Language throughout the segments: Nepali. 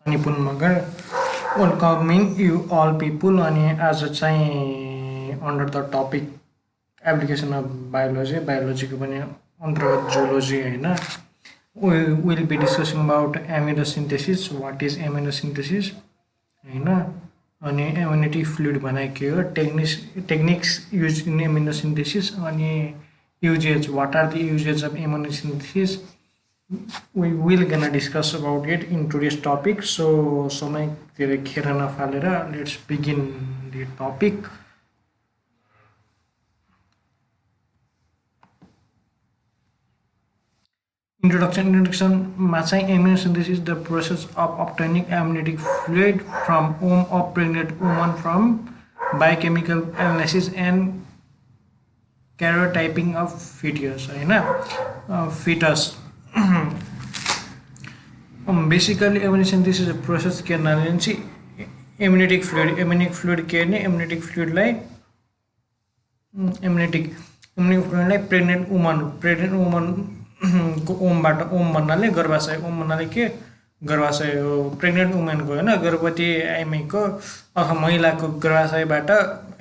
निपुण Magar welcoming you all people अनि आज चाहिँ under the topic application of बायोलोजीको पनि अन्तर्गत जुलोजी होइन will be discussing about amniocentesis what is amniocentesis होइन अनि इम्युनिटी फ्लुइड भनेको के हो टेक्निक्स युज इन एमिनोसिन्थेसिस अनि uses what are the uses of amniocentesis we will gonna discuss about it in today's topic. So समय धेरै खेर नफालेर let's begin the topic. Introduction मा चाहिँ amniocentesis is the process of obtaining amniotic fluid from womb of pregnant woman from biochemical analysis and karyotyping of fetus होइन fetus. Basically amniocentesis is a process के नाम चाहिँ amniotic fluid के नि amniotic fluid लाई amniotic fluid लाई pregnant woman को ओमबाट ओम भन्नाले गर्भाशय ओम भन्नाले के गर्भाशय हो प्रेग्नेन्ट वुमेन को हैन गर्भवती आइमाईको अथवा महिलाको गर्भाशयबाट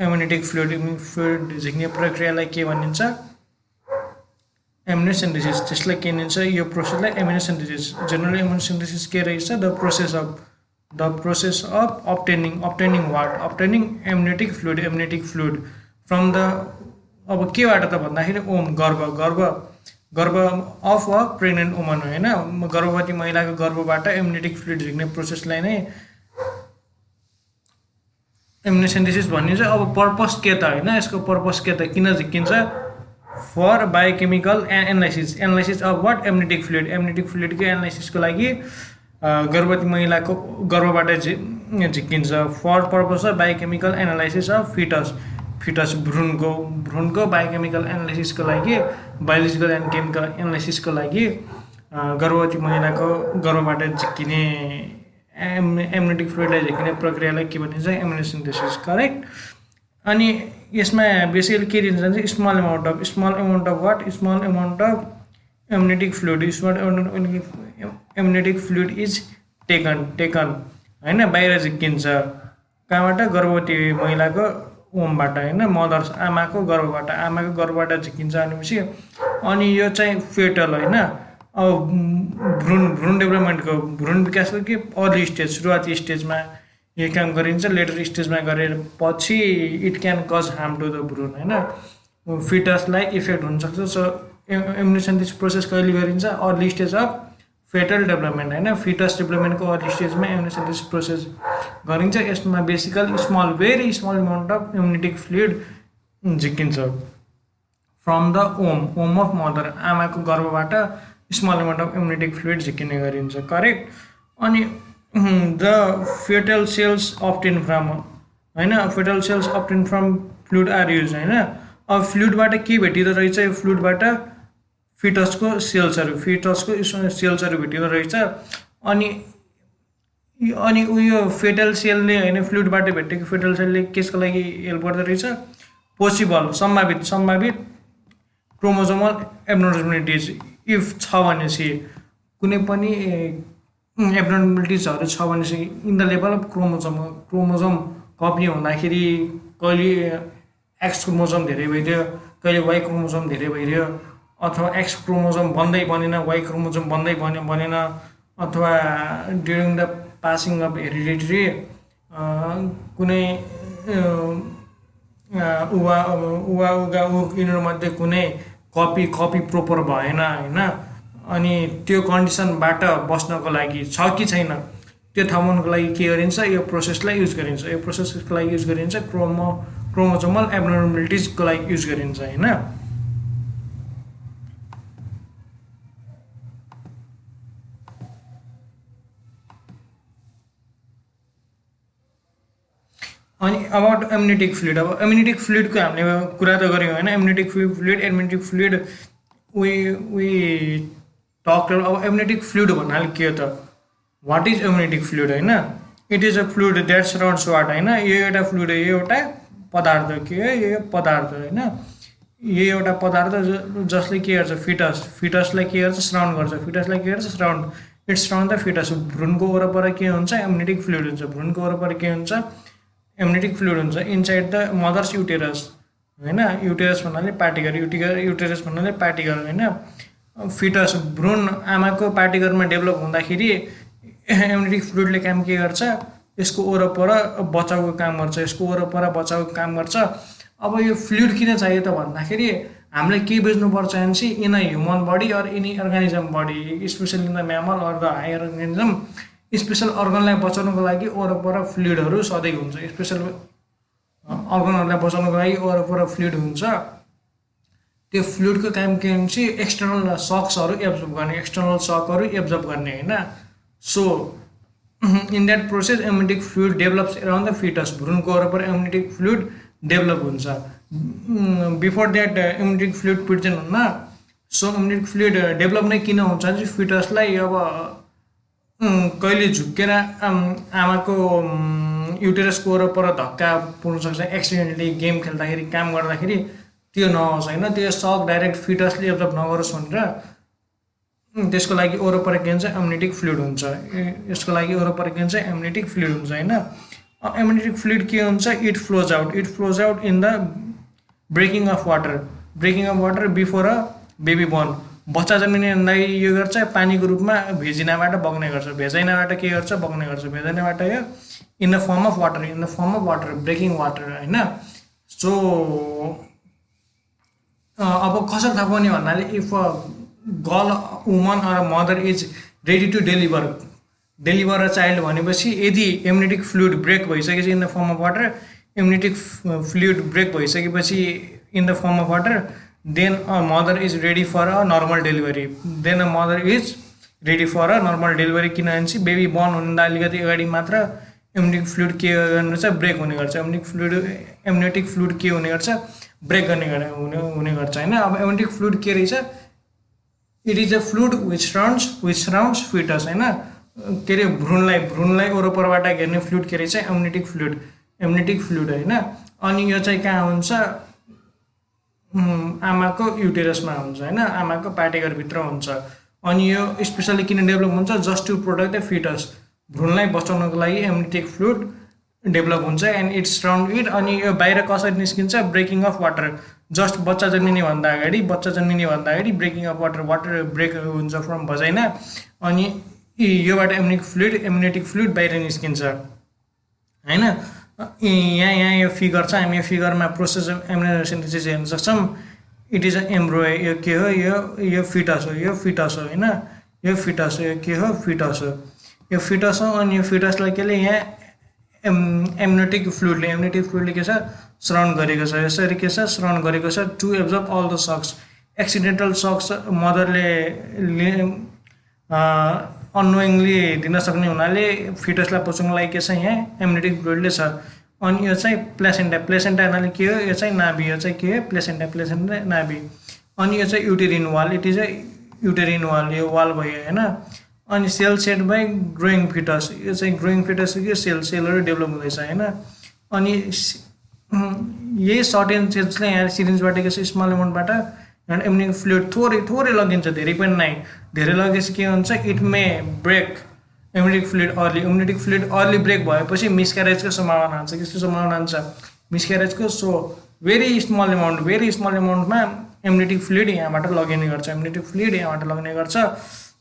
amniotic fluid झिक्ने प्रक्रियालाई के भनिन्छ amniocentesis त्यसलाई के भनिन्छ यो प्रोसेसलाई amniocentesis जनरली amniocentesis के रहेछ the process of obtaining amniotic fluid from the अब केबाट त भन्दाखेरि ओम गर्भ अफ अ प्रेग्नेन्ट वुमन हैन गर्भवती महिलाको गर्भबाट amniotic fluid झिक्ने प्रोसेसलाई नै amniocentesis भनिन्छ अब पर्पस के त हैन यसको पर्पस के त किन झिकिन्छ for biochemical analysis of what amniotic fluid को एनालाइसिस को लागि गर्भवती महिलाको गर्भबाट झिकिन्छ for purpose of biochemical analysis of fetus भ्रूणको biochemical analysis को लागि biological and chemical analysis को लागि गर्भवती महिलाको गर्भबाट झिकिने amniotic fluid लाई झिकिने प्रक्रियालाई के भनिन्छ amniocentesis करेक्ट अनि यसमा बेसिकली के दिन्छ भने small amount of amniotic fluid is taken हैन बाहिर झिकिन्छ कहाँबाट गर्भवती महिलाको ओमबाट हैन मदर्स आमाको गर्भबाट झिकिन्छ भनेपछि अनि यो चाहिँ फेटल हैन अब भ्रूण डेभलपमेन्टको भ्रूण विकासको के अर्ली स्टेज सुरुवाती स्टेजमा यो काम गरिन्छ लेटर स्टेजमा गरेर पछि it can cause harm to the भ्रूण हैन फिटसलाई इफेक्ट हुन सक्छ सो एम्नियोसेन्टेसिस प्रोसेस कहिले गरिन्छ early stage of fetal development हैन फिटस डेभलपमेन्टको अर्ली स्टेजमा एम्नियोसेन्टेसिस प्रोसेस गरिन्छ यसमा basically very small amount of amniotic fluid झिकिन्छ from the womb of mother आमाको गर्भबाट small amount of amniotic fluid झिकिने गरिन्छ करेक्ट अनि the fetal cells obtained from fluid are used हैन अब फ्लुइडबाट के भेटिदो रहेछ यो फ्लुइडबाट फिटसको सेल्सहरु भेटिदो रहेछ अनि उयो फेटल सेलले हैन फ्लुइडबाट भेटेको फेटल सेलले केसको लागि हेल्प गर्दो रहेछ पोसिबल सम्भावित क्रोमोसोमल एब्नर्मलिटिज इफ छ भनेपछि कुनै पनि एब्नर्मलिटिजहरु छ भनेपछि in the level of chromosome copy हुँदाखेरि कहिले एक्स क्रोमोसोम धेरै भइदियो कहिले वाई क्रोमोसोम धेरै भइदियो अथवा एक्स क्रोमोसोम बन्दै बनेन वाई क्रोमोसोम बन्दै बनेन अथवा during the passing of hereditary कुनै यिनीहरूमध्ये कुनै कपी प्रोपर भएन हैन अनि त्यो कन्डिसनबाट बस्नको लागि छ कि छैन त्यो थाहा पाउनको लागि के गरिन्छ यो प्रोसेसलाई युज गरिन्छ यो प्रोसेसको लागि युज गरिन्छ क्रोमोसोमल एब्नर्मलिटिजको लागि युज गरिन्छ हैन अनि अबाउट amniotic fluid अब amniotic fluid को हामीले कुरा त गर्यौं हैन amniotic fluid we talked about amniotic fluid भन्नाले के हो त व्हाट इज amniotic fluid हैन it is a fluid that surrounds what हैन यो एउटा फ्लुइड यो एउटा पदार्थ के हो यो पदार्थ हैन यो एउटा पदार्थ जसले के गर्छ फिटसलाई के गर्छ सराउन्ड गर्छ फिटसलाई के गर्छ surround its around the fetus भ्रूणको वरपर के हुन्छ एम्नियोटिक फ्लुइड हुन्छ भ्रूणको वरपर के हुन्छ एम्नियोटिक फ्लुइड हुन्छ इनसाइड द मदर्स युटेरस हैन युटेरस भन्नाले पार्टिकल युटेरस भन्नाले पार्टिकल हैन फिटस भ्रूण आमाको पार्टिकलमा डेभलप हुँदाखेरि एम्नियोटिक फ्लुइडले काम के गर्छ यसको वरपर बचाउको काम गर्छ यसको वरपर बचाउको काम गर्छ अब यो फ्लुइड किन चाहियो त भन्दाखेरि हामीले के बुझ्नुपर्छ भने in a human body or any organism body specially in the mammal or the higher organism special अर्गनलाई बचाउनको लागि वरपर फ्लुइडहरू सधैँ हुन्छ स्पेसल अर्गनहरूलाई बचाउनको लागि वरपर फ्लुइड हुन्छ त्यो फ्लुइडको काम के हुन्छ एक्सटर्नल सक्सहरू एब्जर्ब गर्ने एक्सटर्नल सकहरू एब्जर्ब गर्ने हैन so in that process amniotic fluid develops around the fetus भ्रूणको वरपर एम्नियोटिक फ्लुइड डेभलप हुन्छ before that amniotic fluid present हुन्न सो एम्नियोटिक फ्लुइड डेभलप नै किन हुन्छ भने फिटसलाई अब कहिले झुक्केर आमाको युटेरसको वरपर धक्का पुग्न सक्छ एक्सिडेन्टली गेम खेल्दाखेरि काम गर्दाखेरि त्यो नहोस् हैन त्यो सक डाइरेक्ट फिटसले एब्जर्ब नगरोस् भनेर त्यसको लागि वरपर के हुन्छ एम्नियोटिक फ्लुइड हुन्छ यसको लागि वरपर के हुन्छ एम्नियोटिक फ्लुइड हुन्छ हैन एम्नियोटिक फ्लुइड के हुन्छ it flows out in the breaking of water before a baby born बच्चा जन्मिने भन्दाखेरि यो गर्छ पानीको रूपमा भेजिनाबाट बग्ने गर्छ भेजाइनाबाट के गर्छ बग्ने गर्छ भेजाइनाबाट यो in the form of water breaking water हैन सो अब कसरी थाहा पाउने भन्नाले if a girl woman or mother is ready to deliver a child भनेपछि यदि एम्नियोटिक फ्लुइड ब्रेक भइसकेपछि in the form of water amniotic fluid break भइसकेपछि in the form of water then a mother is ready for a normal delivery किनभने बेबी बर्न हुनुभन्दा अलिकति अगाडि मात्र एम्नियोटिक फ्लुइड के गर्नुपर्छ ब्रेक हुने गर्छ एम्नियोटिक फ्लुइड के हुने गर्छ ब्रेक हुने गर्छ हैन अब एम्नियोटिक फ्लुइड के रहेछ it is a fluid which surrounds fetus हैन के अरे भ्रूणलाई वरपरबाट घेर्ने फ्लुइड के रहेछ एम्नियोटिक फ्लुइड हैन अनि यो चाहिँ कहाँ हुन्छ आमाको युटेरसमा हुन्छ हैन आमाको पार्टिकलभित्र हुन्छ अनि यो स्पेसली किन डेभलप हुन्छ just to protect the fetus भ्रूणलाई बचाउनको लागि एम्नियोटिक फ्लुइड डेभलप हुन्छ एन्ड इट्स सराउन्ड इट अनि यो बाहिर कसरी निस्किन्छ ब्रेकिङ अफ वाटर जस्ट बच्चा जन्मिने भन्दा अगाडि ब्रेकिङ अफ वाटर ब्रेक हुन्छ फ्रम भजाइना अनि योबाट एम्नियोटिक फ्लुइड बाहिर निस्किन्छ हैन यहाँ यो फिगर छ हामी यो फिगरमा प्रोसेस अफ एम्नियोसिन्थेसिस हेर्न सक्छौँ इट इज अ एम्ब्रो यो के हो यो फिटस हो हैन यो फिटस हो यो के हो फिटस हो अनि यो फिटसलाई केले यहाँ एम्नियोटिक फ्लुइडले के छ सराउन्ड गरेको छ यसरी के छ सराउन्ड गरेको छ to absorb all the shocks accidental shocks मदरले अननोइङली दिन सक्ने हुनाले फिटसलाई बचाउनको लागि के छ यहाँ एम्नियोटिक फ्लुइडले छ अनि यो चाहिँ प्लेसेन्टा भन्नाले के हो यो चाहिँ नाभि यो चाहिँ के हो प्लेसेन्टा नाभि अनि यो चाहिँ uterine wall it is a uterine wall यो वाल भयो हैन अनि cell set by growing fetus यो चाहिँ ग्रोइङ फिटस के सेलहरू डेभलप हुँदैछ हैन अनि यही सर्टेन सेल्सलाई यहाँ सिरिन्जबाट के छ स्मल एमाउन्टबाट एम्नियोटिक फ्लुइड थोरै लगिन्छ धेरै पनि नै धेरै लगेपछि के हुन्छ it may break amniotic fluid early break भएपछि मिसक्यारेजको सम्भावना हुन्छ किसको सम्भावना हुन्छ मिसक्यारेजको सो भेरी स्मल एमाउन्टमा एम्नियोटिक फ्लुइड यहाँबाट लगिने गर्छ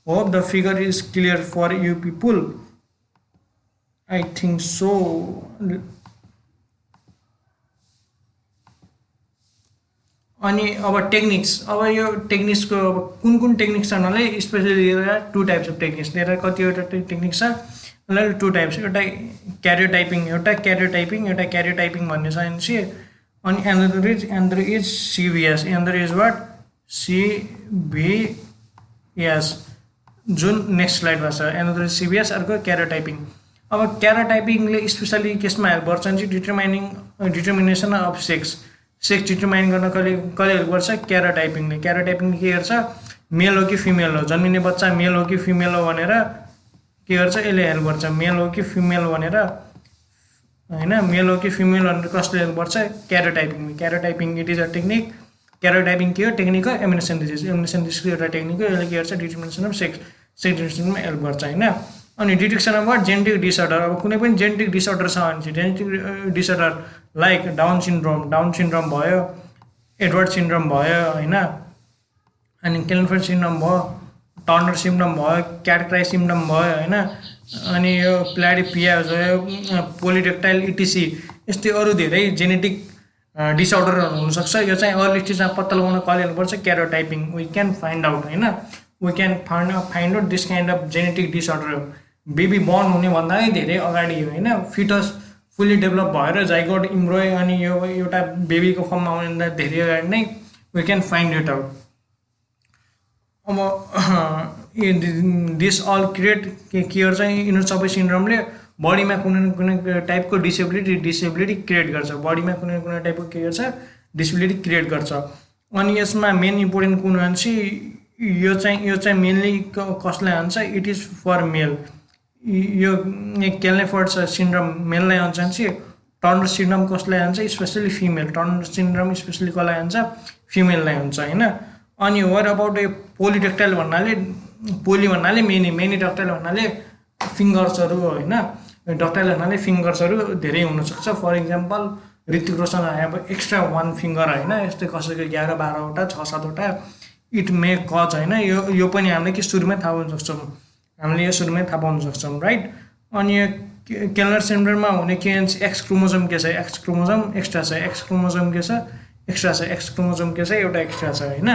hope the figure is clear for you people I think so अनि अब यो टेक्निक्सको अब कुन टेक्निक्स छ भन्नाले specially two types of techniques लिएर कतिवटा टेक्निक्स छ भन्नाले टु टाइप्स एउटा क्यारियोटाइपिङ भन्ने छ भनेपछि अनि एन्डर is CVS एन्डर is what CVS जुन नेक्स्ट स्लाइडमा छ एन्डर इज सिभिएस अर्को क्यारियोटाइपिङ अब क्यारियोटाइपिङले स्पेसली केसमा हेल्प गर्छ भने चाहिँ डिटर्मिनेसन अफ सेक्स डिटर्माइन गर्न कहिले हेल्प गर्छ क्यारियोटाइपिङले के गर्छ मेल हो कि फिमेल हो जन्मिने बच्चा मेल हो कि फिमेल हो भनेर के गर्छ यसले हेल्प गर्छ मेल हो कि फिमेल भनेर हैन मेल हो कि फिमेल भनेर कसले हेल्प गर्छ क्यारियोटाइपिङ इट इज अ टेक्निक क्यारियोटाइपिङ के हो टेक्निक हो एम्नियोसिन्थेसिसको एउटा टेक्निक हो यसले के गर्छ डिटर्मिनेसन अफ सेक्स डिटेक्सनमा हेल्प गर्छ होइन। अनि डिटेक्सन अफ जेनेटिक डिसअर्डर, अब कुनै पनि जेनेटिक डिसअर्डर छ भने चाहिँ genetic disorder like down syndrome भयो, एडवर्ड सिन्ड्रोम भयो होइन, अनि क्लेनफेल्ड सिन्ड्रोम भयो, टर्नर सिन्ड्रोम भयो, क्याट-क्राई सिन्ड्रोम भयो होइन, अनि यो प्लाडिपिया भयो, पोलिडेक्टाइल इटिसी, यस्तै अरू धेरै जेनेटिक डिसअर्डरहरू हुनसक्छ। यो चाहिँ अर्ली स्टेजमा पत्ता लगाउन कसले हेर्नुपर्छ? Karyotyping. We can find out होइन, we can find out this kind of genetic disorder. Baby born हुनेभन्दा नै धेरै अगाडि होइन, फिटस फुल्ली डेभलप भएर जाइगोट इम्ब्रोय अनि यो एउटा बेबीको फर्ममा आउनुभन्दा धेरै अगाडि नै we can find it out. अब दिस अल क्रिएट के गर्छ? यिनीहरू सबै सिन्ड्रोमले बडीमा कुनै न कुनै टाइपको डिसेबिलिटी क्रिएट गर्छ, बडीमा कुनै न कुनै टाइपको के गर्छ? डिसेबिलिटी क्रिएट गर्छ। अनि यसमा मेन इम्पोर्टेन्ट कुन भन्छ यो चाहिँ मेनली कसलाई हुन्छ? इट इज फर मेल। यो क्लेनफेल्ड सिन्ड्रोम मेललाई हुन्छ भने टर्नर सिन्ड्रोम कसलाई हुन्छ? Specially female. Turner syndrome specially कसलाई हुन्छ? फिमेललाई हुन्छ होइन। अनि वर अबाउट यो पोलिडेक्टाइल भन्नाले मेनी डक्टाइल भन्नाले फिङ्गर्सहरू होइन, डक्टाइल भन्नाले फिङ्गर्सहरू धेरै हुनसक्छ। फर इक्जाम्पल ऋतिक रोशन अब एक्स्ट्रा 1 फिङ्गर होइन, यस्तै कसैको 11-12वटा 6-7वटा इट मे कज होइन। यो पनि हामीले के सुरुमै थाहा पाउन सक्छौँ, हामीले यो सुरुमै थाहा पाउन सक्छौँ राइट। अनि यो केलर सिन्ड्रोममा हुने के भन्छ? एक्स क्रोमोजोम के छ? एक्स क्रोमोजोम एक्स्ट्रा छ। एक्स क्रोमोजोम के छ? एक्स्ट्रा छ। एक्स क्रोमोजोम के छ? एउटा एक्स्ट्रा छ होइन।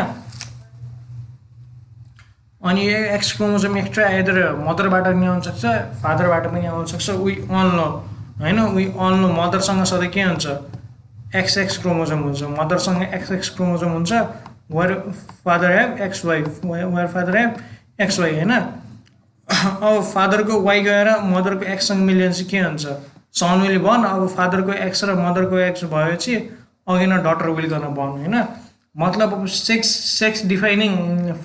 अनि यो एक्स क्रोमोजोम एक्स्ट्रा आइदर मदरबाट पनि आउनसक्छ, फादरबाट पनि आउनसक्छ। वी अल नो होइन, वी अल नो मदरसँग सधैँ के हुन्छ? XX क्रोमोजोम हुन्छ। मदरसँग XX क्रोमोजोम हुन्छ। Where father have XY, where father have XY होइन। अब फादरको Y गएर मदरको Xसँग मिल्यो भने चाहिँ के हुन्छ? सन विल बर्न। अब फादरको X र मदरको X भएपछि अगेन डटर विल गर्न बर्न होइन। मतलब अब सेक्स डिफाइनिङ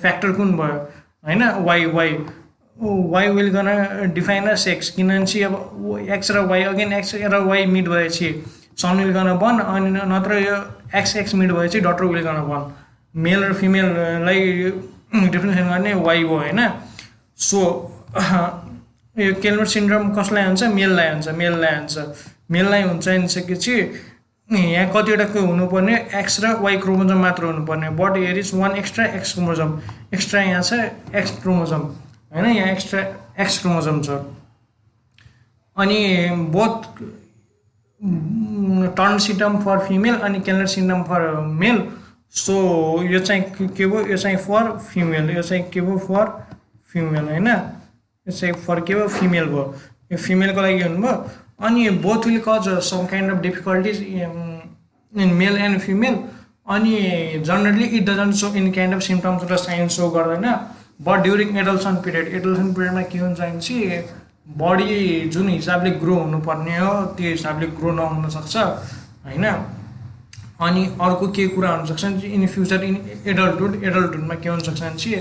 फ्याक्टर कुन भयो होइन? वाइ विल गर्न डिफाइन र सेक्स, किनभने चाहिँ अब एक्स र वाइ अगेन एक्स र वाइ मिट भएपछि सन विल गर्न बर्न, अनि नत्र यो XX मिट भएपछि डटर विल गर्न बर्न। मेल र फिमेललाई डिफ्रेन्सिएट गर्ने वाइ भयो होइन। सो यो केलर सिन्ड्रोम कसलाई हुन्छ? मेललाई हुन्छ। मेललाई हुन्छ भनिसकेपछि यहाँ कतिवटा हुनुपर्ने? एक्स र वाइ क्रोमोजोम मात्र हुनुपर्ने। But here is 1 extra x chromosome. Extra यहाँ छ एक्स क्रोमोजोम होइन, यहाँ एक्स्ट्रा एक्स क्रोमोजोम छ। अनि both Turner syndrome for female अनि Keller syndrome for male. So यो चाहिँ के भयो? यो चाहिँ फर फिमेल। यो चाहिँ के भयो? फर फिमेल होइन। यो चाहिँ फर के भयो? फिमेल भयो। यो फिमेलको लागि हुनुभयो। अनि both will cause some kind of difficulties in male and female. अनि generally it doesn't show in kind of symptoms र साइन्स सो गर्दैन। बट ड्युरिङ एडल्सन पिरियडमा के हुन्छ भने चाहिँ बडी जुन हिसाबले ग्रो हुनुपर्ने हो त्यो हिसाबले ग्रो नहुन सक्छ होइन। अनि अर्को के कुरा हुनसक्छ भने चाहिँ इन फ्युचर इन एडल्टहुडमा के हुनसक्छ भने चाहिँ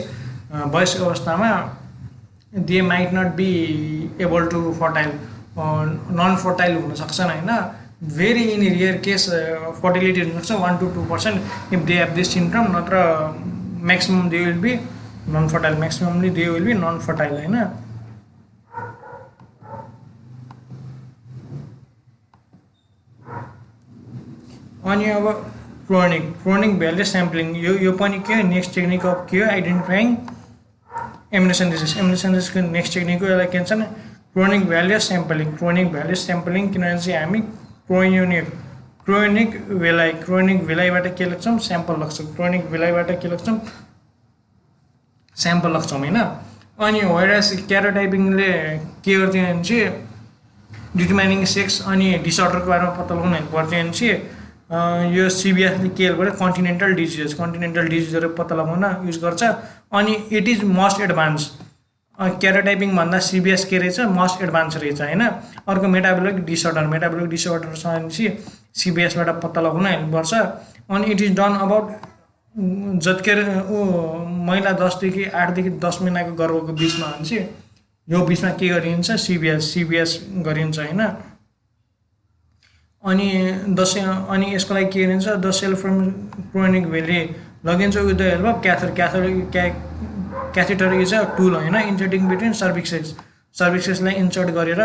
वयस्क अवस्थामा they might not be able to fertile, non fertile हुनसक्छन् होइन। Very in rare case fertility हुनसक्छ 1 to 2% if they have this symptom, नत्र maximum they will be non fertile, maximumly they will be non fertile होइन। अनि अब क्रोनिक भ्याल्यु स्याम्पलिङ, यो पनि के हो? नेक्स्ट टेक्निक अफ के हो? आइडेन्टिफाइङ एमिनोसिन्थेसिसको नेक्स्ट टेक्निक हो। यसलाई के भन्छ? Chronic value sampling. किनभने चाहिँ हामी क्रोनिक भेलाइबाट के लाग्छौँ? स्याम्पल लाग्छौँ। क्रोनिक भेलाइबाट के लाग्छौँ? स्याम्पल लाग्छौँ होइन। अनि वेयरएज क्यारोटाइपिङले के गर्थ्यो भने चाहिँ डिटर्माइनिङ सेक्स अनि डिसअर्डरको बारेमा पत्ता लगाउनु पर्थ्यो भने चाहिँ यो सिबिएसले के हेल्प गर्छ? कन्टिनेन्टल डिजिजहरू पत्ता लगाउन युज गर्छ। अनि इट इज मस्ट एडभान्स। क्यारोटाइपिङ भन्दा सिबिएस के रहेछ? मस्ट एडभान्स रहेछ होइन। अर्को मेटाबोलिक डिसअर्डर छ भने चाहिँ सिबिएसबाट पत्ता लगाउन हेल्प गर्छ। अनि इट इज डन अबाउट जतिखेर महिला 8 देखि 10 महिनाको गर्भको बिचमा भने चाहिँ यो बिचमा के गरिन्छ? सिबिएस गरिन्छ होइन। अनि यसको लागि के गरिन्छ? The cell from chorionic villi लगिन्छ with the help of catheter is a tool होइन इन्सर्टिङ बिट्विन सर्भिसेसलाई इन्सर्ट गरेर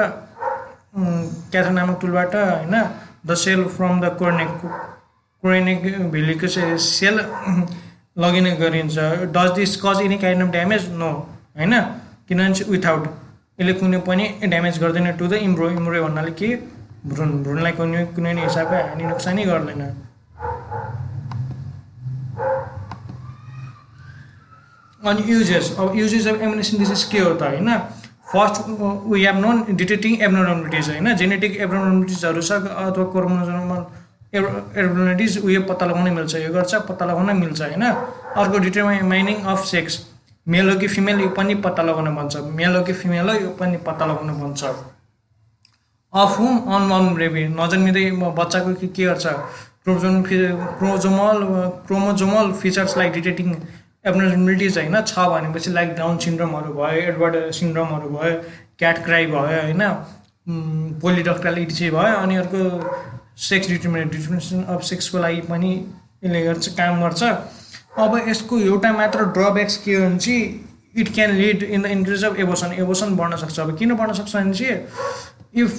क्याथेटर नामक टुलबाट होइन the cell from the chorionic भेलीको सेल लगिन गरिन्छ। Does this cause any kind of damage? No होइन, किनभने विथआउट यसले कुनै पनि ड्यामेज गर्दैन टु द इम्ब्रो भन्नाले के भ्रूणलाई कुनै हिसाबले हानि नोक्सानी गर्दैन। अनि युजेस, अब युजेस अफ एम्युनोसिन्थेसिस के हो त होइन। फर्स्ट वी हेभ नोन डिटेक्टिङ एब्नोर्मलिटिज होइन, जेनेटिक एब्नोर्मलिटिजहरू छ अथवा क्रोमोसोमल एब्नोर्मलिटिज उयो पत्ता लगाउन मिल्छ, यो गर्छ पत्ता लगाउन मिल्छ होइन। अर्को डिटरमाइनिङ अफ सेक्स, मेल हो कि फिमेल यो पनि पत्ता लगाउन भन्छ, मेल हो कि फिमेल हो यो पनि पत्ता लगाउन भन्छ। अफ हुम अनबर्न बेबी, नजन्मिँदै बच्चाको के गर्छ क्रोमोजोमल फिचर्स लाइक डिटेक्टिङ एब्नोर्मलिटिज होइन छ भनेपछि लाइक डाउन सिन्ड्रोमहरू भयो, एडवर्ड सिन्ड्रोमहरू भयो, क्याट क्राई भयो होइन, पोलिडक्टालिटी भयो। अनि अर्को सेक्स डिटर्मिनेसन अफ सेक्सको लागि पनि यसले गर्छ काम गर्छ। अब यसको एउटा मात्र ड्रब्याक्स के हो भने चाहिँ it can lead in the increase of abortion बढ्न सक्छ। अब किन बढ्न सक्छ भने चाहिँ if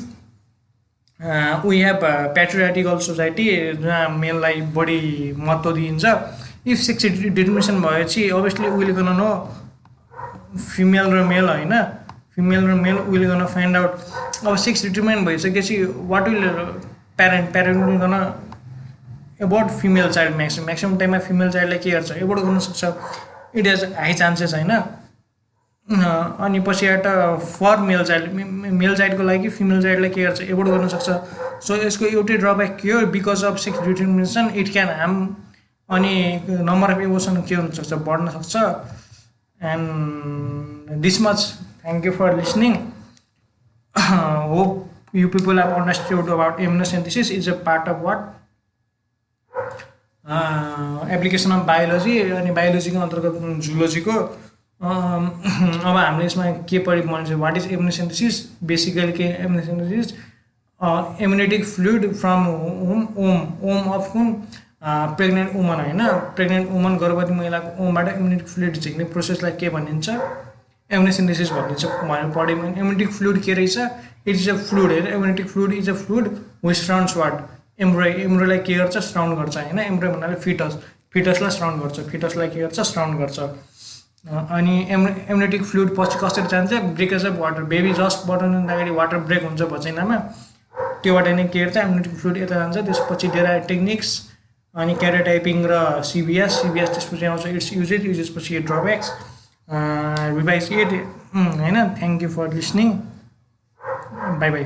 we have patriarchal society जहाँ मेललाई बढी महत्त्व दिइन्छ, इफ सेक्स डिटर्मिनेसन भएपछि अभियसली उहिले गर्न नो फिमेल र मेल होइन, फिमेल र मेल उहिले गर्न फाइन्ड आउट। अब सेक्स डिटर्मिनेसन भइसकेपछि वाट विल प्यारेन्ट विल गर्न एबोर्ट फिमेल चाइल्ड, म्याक्सिमम टाइममा फिमेल चाइल्डलाई के गर्छ एबोर्ट गर्न सक्छ, इट हेज हाई चान्सेस होइन। अनि पछिबाट फर मेल चाइल्डको लागि फिमेल चाइल्डलाई के गर्छ एबोर्ट गर्न सक्छ। सो यसको एउटै ड्रब्याक के हो, because of sex determination it can harm, अनि नम्बर अफ एबोर्सन के हुनसक्छ बढ्न सक्छ। And this much, thank you for listening. Hope you people have understood about immunosynthesis is a part of what application of biology अनि बायोलोजीको अन्तर्गत जुलोजीको। अब हामीले यसमा के पढ्नु छ, वाट इज इम्युनोसिन्थेसिस, बेसिकली के इम्युनोसिन्थेसिस इम्युनिटिक फ्लुइड फ्रम ओम अफ कुन प्रेग्नेन्ट वुमन होइन, प्रेग्नेन्ट वुमन गर्भवती महिलाको ओमबाट इम्युनिटिक फ्लुइड झिक्ने प्रोसेसलाई के भनिन्छ इम्युनोसिन्थेसिस भनिन्छ भनेर पढ्यौँ। इम्युनिटिक फ्लुइड के रहेछ, इट इज अ फ्लुइड होइन, amniotic fluid is a fluid which surrounds what एम्ब्रोलाई के गर्छ सराउन्ड गर्छ होइन, एम्ब्रो भन्नाले फिटसलाई सराउन्ड गर्छ, फिटसलाई के गर्छ सराउन्ड गर्छ। अनि इम्युनिटिक फ्लुइड पछि कसरी जान्छ, breakage of water, baby just button हुँदाखेरि वाटर ब्रेक हुन्छ भचैनामा, त्योबाट नै के गर्छ इम्युनिटिक फ्लुइड यता जान्छ। त्यसपछि डेरा टेक्निक्स अनि क्यारियोटाइपिङ र सिबिएस त्यसपछि आउँछ इट्स युजेस पछि ड्रब्याक्स, रिभाइज इट होइन। Thank you for listening, bye by.